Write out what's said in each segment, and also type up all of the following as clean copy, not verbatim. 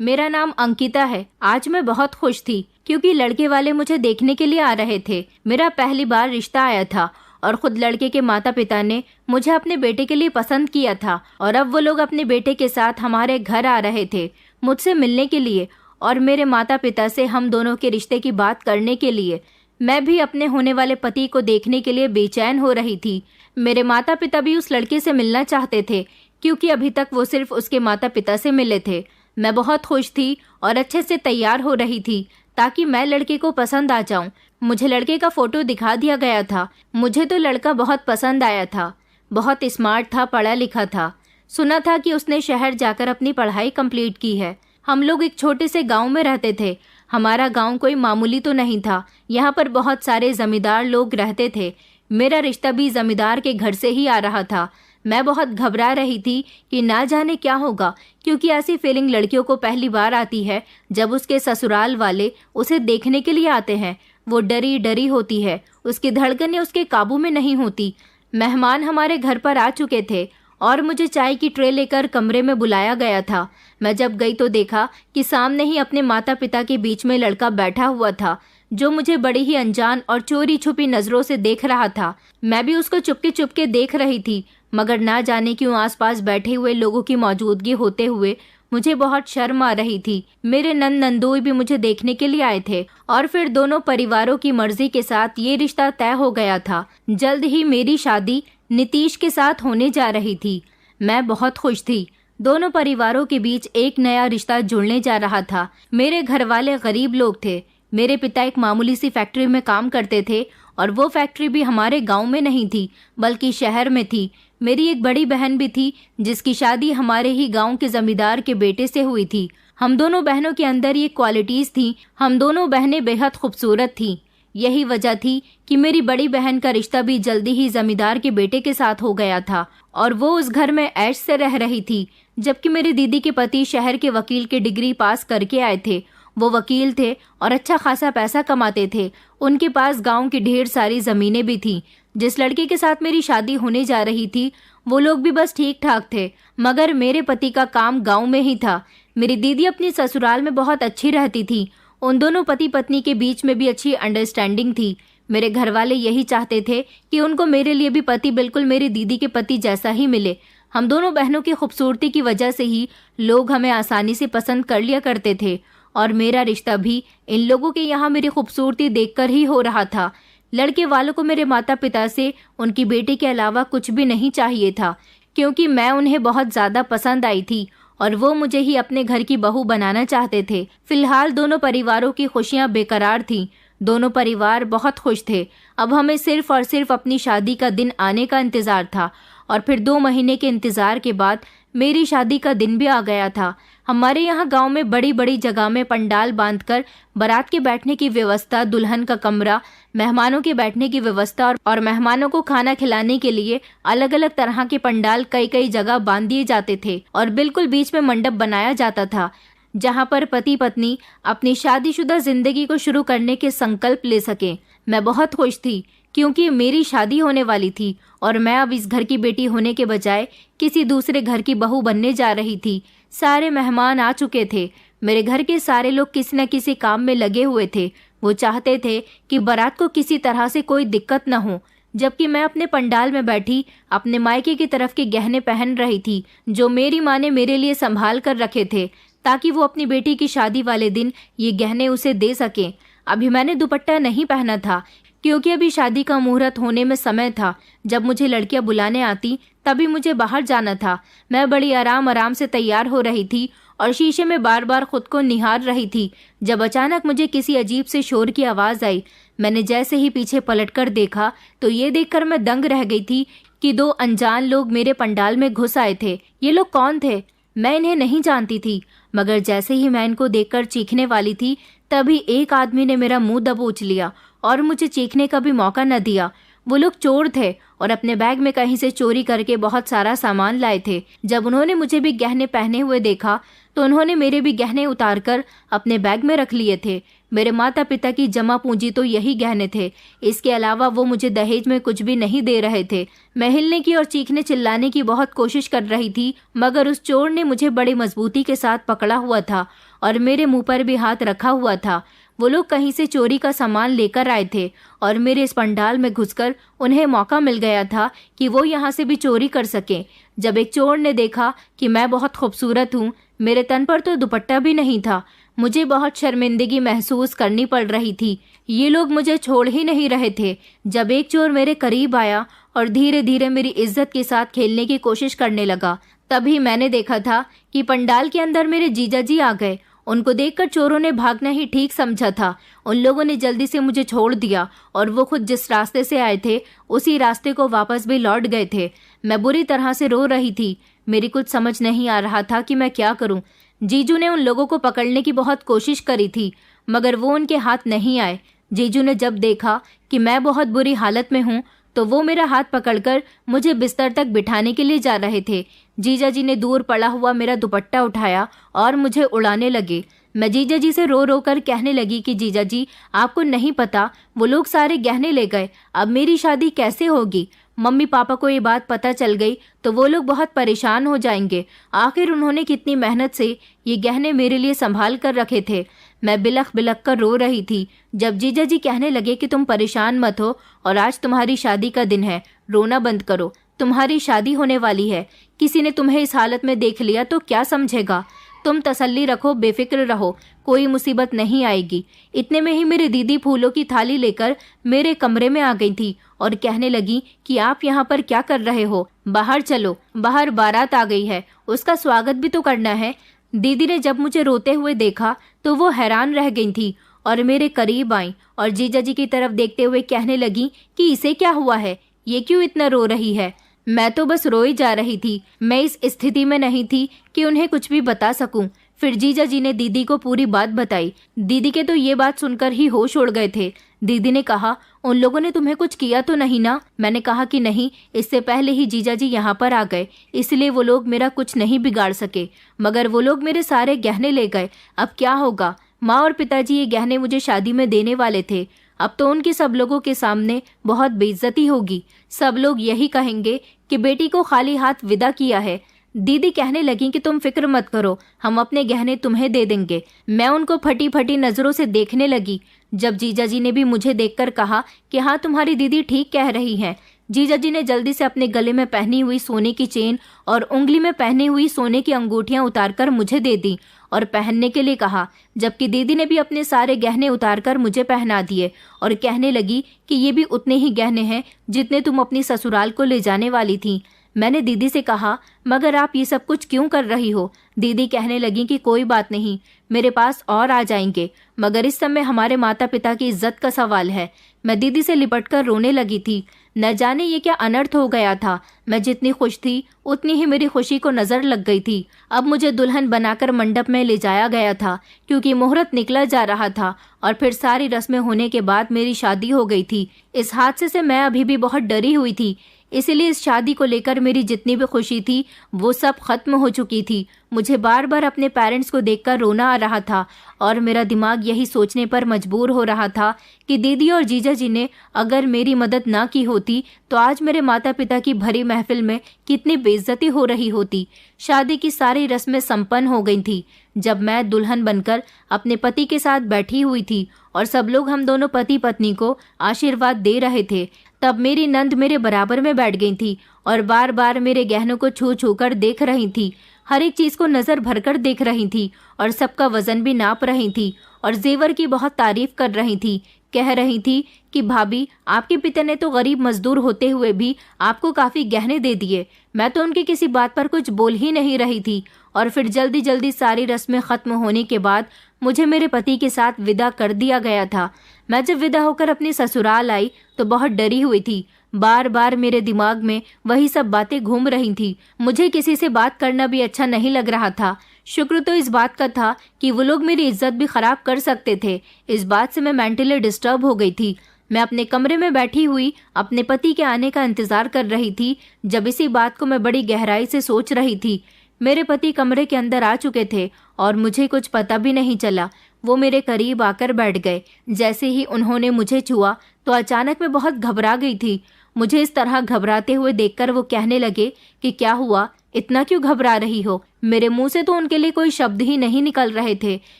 मेरा नाम अंकिता है। आज मैं बहुत खुश थी क्योंकि लड़के वाले मुझे देखने के लिए आ रहे थे। मेरा पहली बार रिश्ता आया था और खुद लड़के के माता पिता ने मुझे अपने बेटे के लिए पसंद किया था और अब वो लोग अपने बेटे के साथ हमारे घर आ रहे थे मुझसे मिलने के लिए और मेरे माता पिता से हम दोनों के रिश्ते की बात करने के लिए। मैं भी अपने होने वाले पति को देखने के लिए बेचैन हो रही थी। मेरे माता पिता भी उस लड़के से मिलना चाहते थे क्योंकि अभी तक वो सिर्फ उसके माता पिता से मिले थे। मैं बहुत खुश थी और अच्छे से तैयार हो रही थी ताकि मैं लड़के को पसंद आ जाऊं। मुझे लड़के का फोटो दिखा दिया गया था। मुझे तो लड़का बहुत पसंद आया था। बहुत स्मार्ट था, पढ़ा लिखा था। सुना था कि उसने शहर जाकर अपनी पढ़ाई कंप्लीट की है। हम लोग एक छोटे से गांव में रहते थे। हमारा गांव कोई मामूली तो नहीं था। यहाँ पर बहुत सारे जमींदार लोग रहते थे। मेरा रिश्ता भी जमींदार के घर से ही आ रहा था। मैं बहुत घबरा रही थी कि ना जाने क्या होगा क्योंकि ऐसी फीलिंग लड़कियों को पहली बार आती है जब उसके ससुराल वाले उसे देखने के लिए आते हैं। वो डरी डरी होती है, उसकी धड़कनें उसके काबू में नहीं होती। मेहमान हमारे घर पर आ चुके थे और मुझे चाय की ट्रे लेकर कमरे में बुलाया गया था। मैं जब गई तो देखा कि सामने ही अपने माता पिता के बीच में लड़का बैठा हुआ था जो मुझे बड़ी ही अनजान और चोरी छुपी नजरों से देख रहा था। मैं भी उसको चुपके चुपके देख रही थी, मगर ना जाने क्यों आसपास बैठे हुए लोगों की मौजूदगी होते हुए मुझे बहुत शर्म आ रही थी। मेरे नंद नंदोई भी मुझे देखने के लिए आए थे और फिर दोनों परिवारों की मर्जी के साथ ये रिश्ता तय हो गया था। जल्द ही मेरी शादी नीतीश के साथ होने जा रही थी। मैं बहुत खुश थी। दोनों परिवारों के बीच एक नया रिश्ता जुड़ने जा रहा था। मेरे घर वाले गरीब लोग थे। मेरे पिता एक मामूली सी फैक्ट्री में काम करते थे और वो फैक्ट्री भी हमारे गांव में नहीं थी बल्कि शहर में थी। मेरी एक बड़ी बहन भी थी जिसकी शादी हमारे ही गांव के जमींदार के बेटे से हुई थी। हम दोनों बहनों के अंदर ये क्वालिटीज थी। हम दोनों बहनें बेहद खूबसूरत थीं। यही वजह थी कि मेरी बड़ी बहन का रिश्ता भी जल्दी ही जमींदार के बेटे के साथ हो गया था और वो उस घर में ऐश से रह रही थी। जबकि मेरी दीदी के पति शहर के वकील की डिग्री पास करके आए थे। वो वकील थे और अच्छा खासा पैसा कमाते थे। उनके पास गांव की ढेर सारी जमीनें भी थीं। जिस लड़के के साथ मेरी शादी होने जा रही थी वो लोग भी बस ठीक ठाक थे, मगर मेरे पति का काम गांव में ही था। मेरी दीदी अपनी ससुराल में बहुत अच्छी रहती थी। उन दोनों पति पत्नी के बीच में भी अच्छी अंडरस्टैंडिंग थी। मेरे घर वाले यही चाहते थे कि उनको मेरे लिए भी पति बिल्कुल मेरी दीदी के पति जैसा ही मिले। हम दोनों बहनों की खूबसूरती की वजह से ही लोग हमें आसानी से पसंद कर लिया करते थे और मेरा रिश्ता भी इन लोगों के यहाँ मेरी खूबसूरती देखकर ही हो रहा था। लड़के वालों को मेरे माता पिता से उनकी बेटी के अलावा कुछ भी नहीं चाहिए था क्योंकि मैं उन्हें बहुत ज्यादा पसंद आई थी और वो मुझे ही अपने घर की बहू बनाना चाहते थे। फिलहाल दोनों परिवारों की खुशियां बेकरार थीं। दोनों परिवार बहुत खुश थे। अब हमें सिर्फ और सिर्फ अपनी शादी का दिन आने का इंतजार था और फिर 2 महीने के इंतजार के बाद मेरी शादी का दिन भी आ गया था। हमारे यहाँ गांव में बड़ी बड़ी जगह में पंडाल बांधकर बारात के बैठने की व्यवस्था, दुल्हन का कमरा, मेहमानों के बैठने की व्यवस्था और मेहमानों को खाना खिलाने के लिए अलग अलग तरह के पंडाल कई कई जगह बांध दिए जाते थे और बिल्कुल बीच में मंडप बनाया जाता था जहाँ पर पति पत्नी अपनी शादीशुदा जिंदगी को शुरू करने के संकल्प ले सके। मैं बहुत खुश थी क्योंकि मेरी शादी होने वाली थी और मैं अब इस घर की बेटी होने के बजाय किसी दूसरे घर की बहू बनने जा रही थी। सारे मेहमान आ चुके थे। मेरे घर के सारे लोग किसी न किसी काम में लगे हुए थे। वो चाहते थे कि बारात को किसी तरह से कोई दिक्कत न हो, जबकि मैं अपने पंडाल में बैठी अपने मायके की तरफ के गहने पहन रही थी जो मेरी माँ ने मेरे लिए संभाल कर रखे थे ताकि वो अपनी बेटी की शादी वाले दिन ये गहने उसे दे सके। अभी मैंने दुपट्टा नहीं पहना था क्योंकि अभी शादी का मुहूर्त होने में समय था। जब मुझे लड़कियां बुलाने आती तभी मुझे बाहर जाना था। मैं बड़ी आराम से तैयार हो रही थी और शीशे में बार बार खुद को निहार रही थी जब अचानक मुझे किसी अजीब से शोर की आवाज आई। मैंने जैसे ही पीछे पलटकर देखा तो ये देखकर मैं दंग रह गई थी कि 2 अनजान लोग मेरे पंडाल में घुस आए थे। ये लोग कौन थे? मैं इन्हें नहीं जानती थी, मगर जैसे ही मैं इनको देखकर चीखने वाली थी तभी एक आदमी ने मेरा मुंह दबोच लिया और मुझे चीखने का भी मौका न दिया। वो लोग चोर थे और अपने बैग में कहीं से चोरी करके बहुत सारा सामान लाए थे। जब उन्होंने मुझे भी गहने पहने हुए देखा तो उन्होंने मेरे भी गहने उतारकर अपने बैग में रख लिए थे। मेरे माता पिता की जमा पूंजी तो यही गहने थे। इसके अलावा वो मुझे दहेज में कुछ भी नहीं दे रहे थे। मैं हिलने की और चीखने चिल्लाने की बहुत कोशिश कर रही थी, मगर उस चोर ने मुझे बड़ी मजबूती के साथ पकड़ा हुआ था और मेरे मुंह पर भी हाथ रखा हुआ था। वो लोग कहीं से चोरी का सामान लेकर आए थे और मेरे इस पंडाल में घुसकर उन्हें मौका मिल गया था कि वो यहाँ से भी चोरी कर सकें। जब एक चोर ने देखा कि मैं बहुत खूबसूरत हूँ, मेरे तन पर तो दुपट्टा भी नहीं था, मुझे बहुत शर्मिंदगी महसूस करनी पड़ रही थी। ये लोग मुझे छोड़ ही नहीं रहे थे। जब एक चोर मेरे करीब आया और धीरे धीरे मेरी इज्जत के साथ खेलने की कोशिश करने लगा, तभी मैंने देखा था कि पंडाल के अंदर मेरे जीजा जी आ गए। उनको देखकर चोरों ने भागना ही ठीक समझा था। उन लोगों ने जल्दी से मुझे छोड़ दिया और वो खुद जिस रास्ते से आए थे उसी रास्ते को वापस भी लौट गए थे। मैं बुरी तरह से रो रही थी। मेरी कुछ समझ नहीं आ रहा था कि मैं क्या करूं। जीजू ने उन लोगों को पकड़ने की बहुत कोशिश करी थी, मगर वो उनके हाथ नहीं आए। जीजू ने जब देखा कि मैं बहुत बुरी हालत में हूं तो वो मेरा हाथ पकड़कर मुझे बिस्तर तक बिठाने के लिए जा रहे थे। जीजा जी ने दूर पड़ा हुआ मेरा दुपट्टा उठाया और मुझे उड़ाने लगे। मैं जीजा जी से रो रो कर कहने लगी कि जीजा जी, आपको नहीं पता, वो लोग सारे गहने ले गए, अब मेरी शादी कैसे होगी। मम्मी पापा को ये बात पता चल गई तो वो लोग बहुत परेशान हो जाएंगे। आखिर उन्होंने कितनी मेहनत से ये गहने मेरे लिए संभाल कर रखे थे। मैं बिलख बिलख कर रो रही थी। जब जीजा जी कहने लगे कि तुम परेशान मत हो और आज तुम्हारी शादी का दिन है, रोना बंद करो, तुम्हारी शादी होने वाली है। किसी ने तुम्हें इस हालत में देख लिया तो क्या समझेगा। तुम तसल्ली रखो, बेफिक्र रहो, कोई मुसीबत नहीं आएगी। इतने में ही मेरी दीदी फूलों की थाली लेकर मेरे कमरे में आ गई थी और कहने लगी कि आप यहाँ पर क्या कर रहे हो, बाहर चलो, बाहर बारात आ गई है, उसका स्वागत भी तो करना है। दीदी ने जब मुझे रोते हुए देखा तो वो हैरान रह गई थी और मेरे करीब आई और जीजा जी की तरफ देखते हुए कहने लगी कि इसे क्या हुआ है, ये क्यों इतना रो रही है। मैं तो बस रोई जा रही थी। मैं इस स्थिति में नहीं थी कि उन्हें कुछ भी बता सकूं। फिर जीजा जी ने दीदी को पूरी बात बताई। दीदी के तो ये बात सुनकर ही होश उड़ गए थे। दीदी ने कहा, उन लोगों ने तुम्हें कुछ किया तो नहीं ना। मैंने कहा कि नहीं, इससे पहले ही जीजा जी यहाँ पर आ गए, इसलिए वो लोग मेरा कुछ नहीं बिगाड़ सके, मगर वो लोग मेरे सारे गहने ले गए। अब क्या होगा। माँ और पिताजी ये गहने मुझे शादी में देने वाले थे। अब तो उनके सब लोगों के सामने बहुत बेइज्जती होगी। सब लोग यही कहेंगे कि बेटी को खाली हाथ विदा किया है। दीदी कहने लगी कि तुम फिक्र मत करो, हम अपने गहने तुम्हें दे देंगे। मैं उनको फटी फटी नजरों से देखने लगी। जब जीजा जी ने भी मुझे देखकर कहा कि हाँ, तुम्हारी दीदी ठीक कह रही हैं, जीजा जी ने जल्दी से अपने गले में पहनी हुई सोने की चेन और उंगली में पहनी हुई सोने की अंगूठियां उतारकर मुझे दे दी और पहनने के लिए कहा, जबकि दीदी ने भी अपने सारे गहने उतारकर मुझे पहना दिए और कहने लगी कि ये भी उतने ही गहने हैं जितने तुम अपनी ससुराल को ले जाने वाली थी। मैंने दीदी से कहा, मगर आप ये सब कुछ क्यों कर रही हो। दीदी कहने लगी कि कोई बात नहीं, मेरे पास और आ जाएंगे, मगर इस समय हमारे माता पिता की इज्जत का सवाल है। मैं दीदी से लिपटकर रोने लगी थी। न जाने ये क्या अनर्थ हो गया था। मैं जितनी खुश थी उतनी ही मेरी खुशी को नजर लग गई थी। अब मुझे दुल्हन बनाकर मंडप में ले जाया गया था, क्योंकि मुहूर्त निकला जा रहा था और फिर सारी रस्में होने के बाद मेरी शादी हो गई थी। इस हादसे से मैं अभी भी बहुत डरी हुई थी, इसलिए इस शादी को लेकर मेरी जितनी भी खुशी थी वो सब खत्म हो चुकी थी। मुझे बार बार अपने पेरेंट्स को देखकर रोना आ रहा था और मेरा दिमाग यही सोचने पर मजबूर हो रहा था कि दीदी और जीजा जी ने अगर मेरी मदद ना की होती तो आज मेरे माता पिता की भरी महफिल में कितनी बेइज्जती हो रही होती। शादी की सारी रस्में संपन्न हो गई थी। जब मैं दुल्हन बनकर अपने पति के साथ बैठी हुई थी और सब लोग हम दोनों पति पत्नी को आशीर्वाद दे रहे थे, तब मेरी नंद मेरे बराबर में बैठ गई थी और बार बार मेरे गहनों को छू छू कर देख रही थी। हर एक चीज को नजर भरकर देख रही थी और सबका वजन भी नाप रही थी और जेवर की बहुत तारीफ कर रही थी। कह रही थी कि भाभी, आपके पिता ने तो गरीब मजदूर होते हुए भी आपको काफी गहने दे दिए। मैं तो उनकी किसी बात पर कुछ बोल ही नहीं रही थी। और फिर जल्दी जल्दी सारी रस्में खत्म होने के बाद मुझे मेरे पति के साथ विदा कर दिया गया था। मैं जब विदा होकर अपनी ससुराल आई तो बहुत डरी हुई थी। बार बार मेरे दिमाग में वही सब बातें घूम रही थी। मुझे किसी से बात करना भी अच्छा नहीं लग रहा था। शुक्र तो इस बात का था कि वो लोग मेरी इज्जत भी खराब कर सकते थे। इस बात से मैं मेंटली डिस्टर्ब हो गई थी। मैं अपने कमरे में बैठी हुई अपने पति के आने का इंतजार कर रही थी। जब इसी बात को मैं बड़ी गहराई से सोच रही थी, मेरे पति कमरे के अंदर आ चुके थे और मुझे कुछ पता भी नहीं चला। वो मेरे करीब आकर बैठ गए। जैसे ही उन्होंने मुझे छुआ तो अचानक मैं बहुत घबरा गई थी। मुझे इस तरह घबराते हुए देखकर वो कहने लगे कि क्या हुआ, इतना क्यों घबरा रही हो। मेरे मुंह से तो उनके लिए कोई शब्द ही नहीं निकल रहे थे,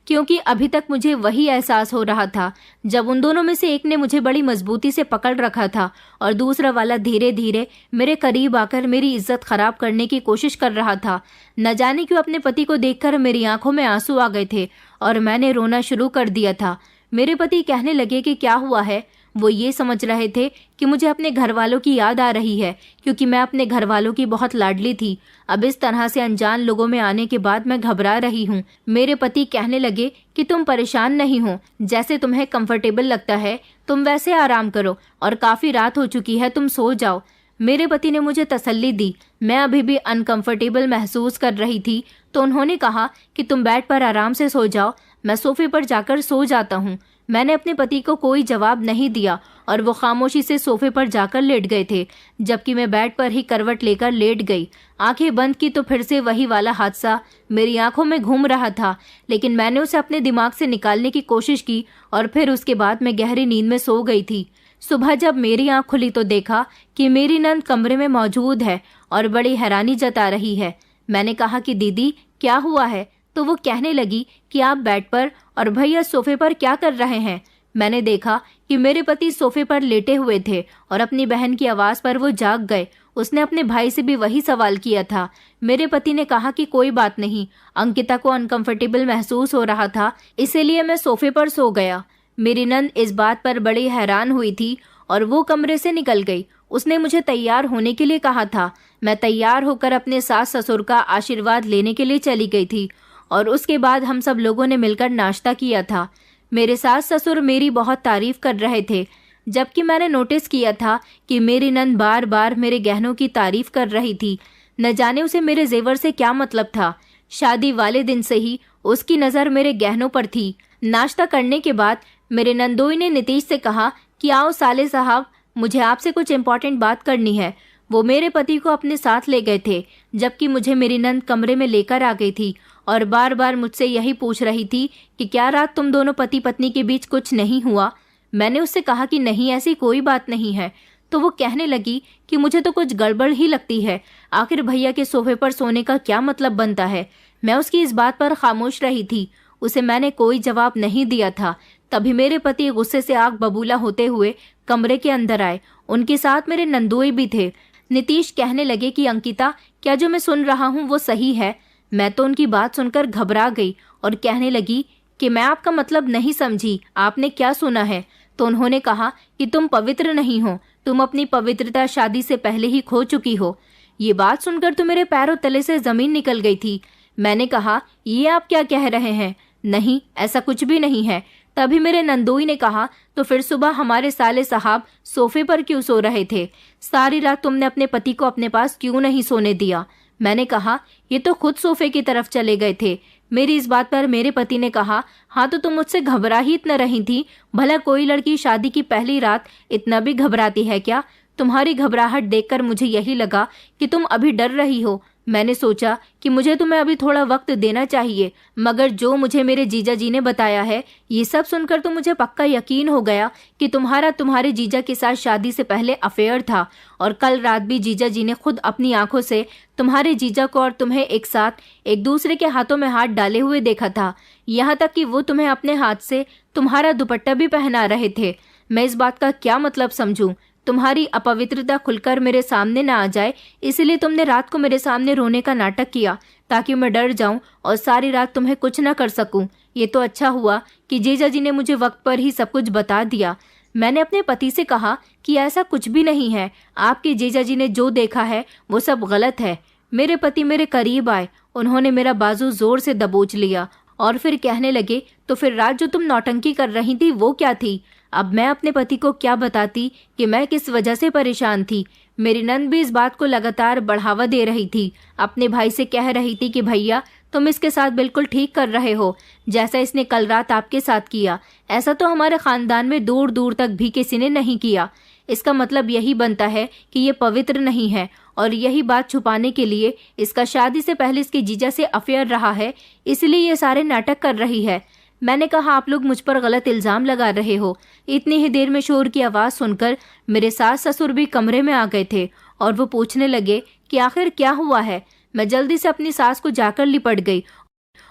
क्योंकि अभी तक मुझे वही एहसास हो रहा था जब उन दोनों में से एक ने मुझे बड़ी मजबूती से पकड़ रखा था और दूसरा वाला धीरे धीरे मेरे करीब आकर मेरी इज्जत खराब करने की कोशिश कर रहा था। न जाने क्यों अपने पति को देखकर मेरी आंखों में आंसू आ गए थे और मैंने रोना शुरू कर दिया था। मेरे पति कहने लगे कि क्या हुआ है। वो ये समझ रहे थे कि मुझे अपने घर वालों की याद आ रही है, क्योंकि मैं अपने घर वालों की बहुत लाडली थी। अब इस तरह से अनजान लोगों में आने के बाद मैं घबरा रही हूँ। मेरे पति कहने लगे कि तुम परेशान नहीं हो, जैसे तुम्हें कंफर्टेबल लगता है तुम वैसे आराम करो और काफी रात हो चुकी है, तुम सो जाओ। मेरे पति ने मुझे तसल्ली दी। मैं अभी भी अनकंफर्टेबल महसूस कर रही थी तो उन्होंने कहा कि तुम बेड पर आराम से सो जाओ, मैं सोफे पर जाकर सो जाता हूँ। मैंने अपने पति को कोई जवाब नहीं दिया और वो खामोशी से सोफे पर जाकर लेट गए थे, जबकि मैं बेड पर ही करवट लेकर लेट गई। आंखें बंद की तो फिर से वही वाला हादसा मेरी आंखों में घूम रहा था, लेकिन मैंने उसे अपने दिमाग से निकालने की कोशिश की और फिर उसके बाद मैं गहरी नींद में सो गई थी। सुबह जब मेरी आंख खुली तो देखा कि मेरी नंद कमरे में मौजूद है और बड़ी हैरानी जता रही है। मैंने कहा कि दीदी क्या हुआ है, तो वो कहने लगी कि आप बेड पर और भैया सोफे पर क्या कर रहे हैं। मैंने देखा कि मेरे पति सोफे पर लेटे हुए थे और अपनी बहन की आवाज पर वो जाग गए। उसने अपने भाई से भी वही सवाल किया था। मेरे पति ने कहा कि कोई बात नहीं, अंकिता को अनकंफर्टेबल महसूस हो रहा था, इसीलिए मैं सोफे पर सो गया। मेरी नंद इस बात पर बड़ी हैरान हुई थी और वो कमरे से निकल गई। उसने मुझे तैयार होने के लिए कहा था। मैं तैयार होकर अपने सास ससुर का आशीर्वाद लेने के लिए चली गई थी और उसके बाद हम सब लोगों ने मिलकर नाश्ता किया था। मेरे सास ससुर मेरी बहुत तारीफ कर रहे थे, जबकि मैंने नोटिस किया था कि मेरी नंद बार बार मेरे गहनों की तारीफ कर रही थी। न जाने उसे मेरे जेवर से क्या मतलब था। शादी वाले दिन से ही उसकी नज़र मेरे गहनों पर थी। नाश्ता करने के बाद मेरे नंदोई ने नीतीश से कहा कि आओ साले साहब, मुझे आपसे कुछ इम्पोर्टेंट बात करनी है। वो मेरे पति को अपने साथ ले गए थे, जबकि मुझे मेरी नंद कमरे में लेकर आ गई थी और बार बार मुझसे यही पूछ रही थी कि क्या रात तुम दोनों पति पत्नी के बीच कुछ नहीं हुआ। मैंने उससे कहा कि नहीं, ऐसी कोई बात नहीं है। तो वो कहने लगी कि मुझे तो कुछ गड़बड़ ही लगती है, आखिर भैया के सोफे पर सोने का क्या मतलब बनता है। मैं उसकी इस बात पर खामोश रही थी। उसे मैंने कोई जवाब नहीं दिया था। तभी मेरे पति गुस्से से आग बबूला होते हुए कमरे के अंदर आए। उनके साथ मेरे नंदोई भी थे। नीतीश कहने लगे कि अंकिता, क्या जो मैं सुन रहा हूँ वो सही है। मैं तो उनकी बात सुनकर घबरा गई और कहने लगी कि मैं आपका मतलब नहीं समझी, आपने क्या सुना है। तो उन्होंने कहा कि तुम पवित्र नहीं हो, तुम अपनी पवित्रता शादी से पहले ही खो चुकी हो। ये बात सुनकर तो मेरे पैरों तले से जमीन निकल गई थी। मैंने कहा, ये आप क्या कह रहे हैं? नहीं, ऐसा कुछ भी नहीं है। तभी मेरे नंदोई ने कहा, तो फिर सुबह हमारे साले साहब सोफे पर क्यों सो रहे थे? सारी रात तुमने अपने पति को अपने पास क्यों नहीं सोने दिया? मैंने कहा, ये तो खुद सोफे की तरफ चले गए थे। मेरी इस बात पर मेरे पति ने कहा, हाँ तो तुम मुझसे घबरा ही इतना रही थी, भला कोई लड़की शादी की पहली रात इतना भी घबराती है क्या? तुम्हारी घबराहट देखकर मुझे यही लगा कि तुम अभी डर रही हो। मैंने सोचा कि मुझे तुम्हें अभी थोड़ा वक्त देना चाहिए, मगर जो मुझे मेरे जीजा जी ने बताया है, ये सब सुनकर तो मुझे पक्का यकीन हो गया कि तुम्हारे जीजा के साथ शादी से पहले अफेयर था और कल रात भी जीजा जी ने खुद अपनी आंखों से तुम्हारे जीजा को और तुम्हें एक साथ एक दूसरे के हाथों में हाथ डाले हुए देखा था। यहाँ तक कि वो तुम्हें अपने हाथ से तुम्हारा दुपट्टा भी पहना रहे थे। मैं इस बात का क्या मतलब समझूं? तुम्हारी अपवित्रता खुलकर मेरे सामने ना आ जाए, इसलिए तुमने रात को मेरे सामने रोने का नाटक किया ताकि मैं डर जाऊं और सारी रात तुम्हें कुछ न कर सकूं। ये तो अच्छा हुआ कि जीजा जी ने मुझे वक्त पर ही सब कुछ बता दिया। मैंने अपने पति से कहा कि ऐसा कुछ भी नहीं है, आपके जीजा जी ने जो देखा है वो सब गलत है। मेरे पति मेरे करीब आए, उन्होंने मेरा बाजू जोर से दबोच लिया और फिर कहने लगे, तो फिर रात जो तुम नौटंकी कर रही थी वो क्या थी? अब मैं अपने पति को क्या बताती कि मैं किस वजह से परेशान थी। मेरी नंद भी इस बात को लगातार बढ़ावा दे रही थी। अपने भाई से कह रही थी कि भैया तुम इसके साथ बिल्कुल ठीक कर रहे हो, जैसा इसने कल रात आपके साथ किया। ऐसा तो हमारे खानदान में दूर दूर तक भी किसी ने नहीं किया। इसका मतलब यही बनता है कि ये पवित्र नहीं है, और यही बात छुपाने के लिए इसका शादी से पहले इसके जीजा से अफेयर रहा है, इसलिए ये सारे नाटक कर रही है। मैंने कहा, आप लोग मुझ पर गलत इल्जाम लगा रहे हो। इतनी ही देर में शोर की आवाज़ सुनकर मेरे सास ससुर भी कमरे में आ गए थे और वो पूछने लगे कि आखिर क्या हुआ है। मैं जल्दी से अपनी सास को जाकर लिपट गई